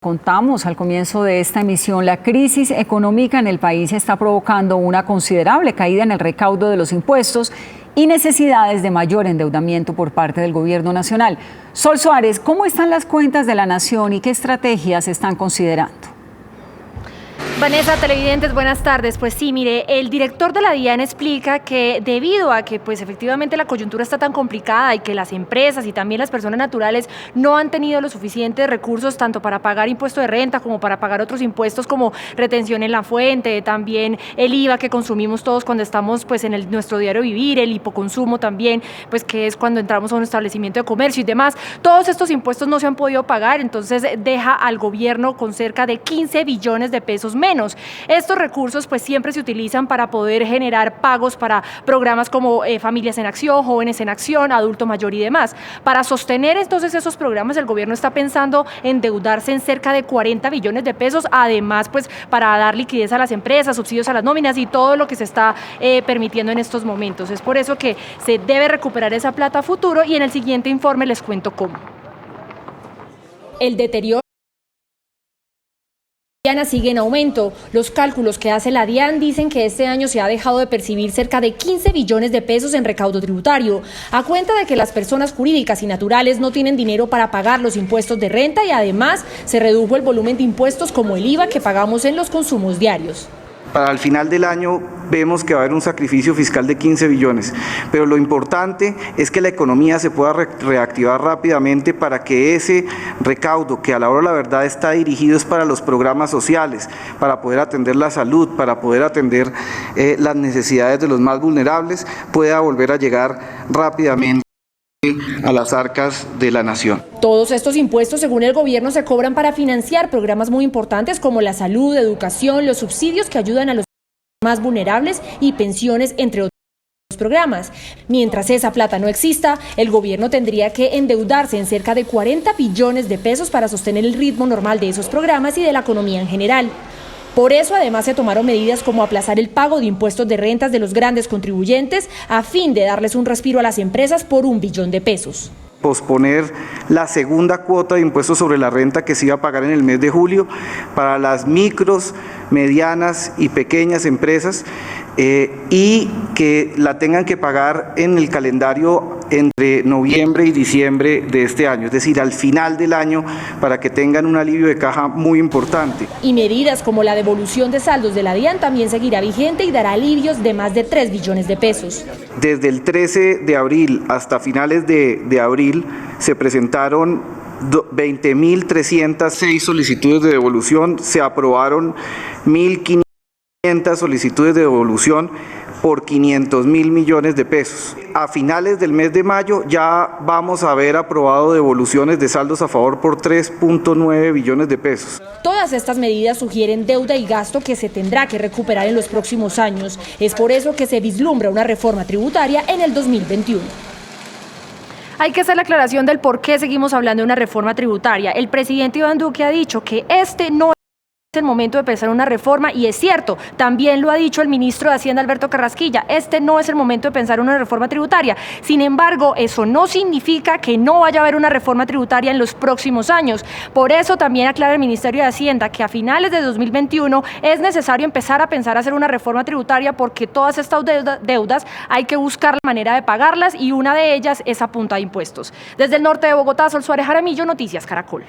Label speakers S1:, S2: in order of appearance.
S1: Contamos al comienzo de esta emisión, la crisis económica en el país está provocando una considerable caída en el recaudo de los impuestos y necesidades de mayor endeudamiento por parte del gobierno nacional. Sol Suárez, ¿cómo están las cuentas de la nación y qué estrategias están considerando?
S2: Vanessa, televidentes, buenas tardes. Pues sí, mire, el director de la DIAN explica que debido a que pues efectivamente la coyuntura está tan complicada y que las empresas y también las personas naturales no han tenido los suficientes recursos tanto para pagar impuesto de renta como para pagar otros impuestos como retención en la fuente, también el IVA que consumimos todos cuando estamos pues en nuestro diario vivir, el hipoconsumo también, pues que es cuando entramos a un establecimiento de comercio y demás. Todos estos impuestos no se han podido pagar, entonces deja al gobierno con cerca de 15 billones de pesos menos. Estos recursos pues siempre se utilizan para poder generar pagos para programas como Familias en Acción, Jóvenes en Acción, Adulto Mayor y demás. Para sostener entonces esos programas el gobierno está pensando endeudarse en cerca de 40 billones de pesos, además pues para dar liquidez a las empresas, subsidios a las nóminas y todo lo que se está permitiendo en estos momentos. Es por eso que se debe recuperar esa plata a futuro y en el siguiente informe les cuento cómo. El deterioro sigue en aumento. Los cálculos que hace la DIAN dicen que este año se ha dejado de percibir cerca de 15 billones de pesos en recaudo tributario, a cuenta de que las personas jurídicas y naturales no tienen dinero para pagar los impuestos de renta y además se redujo el volumen de impuestos como el IVA que pagamos en los consumos diarios.
S3: Para el final del año vemos que va a haber un sacrificio fiscal de 15 billones, pero lo importante es que la economía se pueda reactivar rápidamente para que ese recaudo, que a la hora de la verdad está dirigido es para los programas sociales, para poder atender la salud, para poder atender las necesidades de los más vulnerables, pueda volver a llegar rápidamente a las arcas de la nación.
S2: Todos estos impuestos, según el gobierno, se cobran para financiar programas muy importantes como la salud, educación, los subsidios que ayudan a los más vulnerables y pensiones, entre otros programas. Mientras esa plata no exista, el gobierno tendría que endeudarse en cerca de 40 billones de pesos para sostener el ritmo normal de esos programas y de la economía en general. Por eso, además, se tomaron medidas como aplazar el pago de impuestos de rentas de los grandes contribuyentes a fin de darles un respiro a las empresas por 1 billón de pesos.
S3: Posponer la segunda cuota de impuestos sobre la renta que se iba a pagar en el mes de julio para las micros, medianas y pequeñas empresas y que la tengan que pagar en el calendario entre noviembre y diciembre de este año, es decir, al final del año, para que tengan un alivio de caja muy importante.
S2: Y medidas como la devolución de saldos de la DIAN también seguirá vigente y dará alivios de más de 3 billones de pesos.
S3: Desde el 13 de abril hasta finales de abril se presentaron 20.306 solicitudes de devolución, se aprobaron 1.500 solicitudes de devolución por 500.000 millones de pesos. A finales del mes de mayo ya vamos a haber aprobado devoluciones de saldos a favor por 3.9 billones de pesos.
S2: Todas estas medidas sugieren deuda y gasto que se tendrá que recuperar en los próximos años. Es por eso que se vislumbra una reforma tributaria en el 2021. Hay que hacer la aclaración del por qué seguimos hablando de una reforma tributaria. El presidente Iván Duque ha dicho que este no es el momento de empezar una reforma y es cierto, también lo ha dicho el ministro de Hacienda Alberto Carrasquilla, este no es el momento de pensar una reforma tributaria. Sin embargo, eso no significa que no vaya a haber una reforma tributaria en los próximos años. Por eso también aclara el Ministerio de Hacienda que a finales de 2021 es necesario empezar a pensar hacer una reforma tributaria porque todas estas deudas hay que buscar la manera de pagarlas y una de ellas es a punta de impuestos. Desde el norte de Bogotá, Sol Suárez Jaramillo, Noticias Caracol.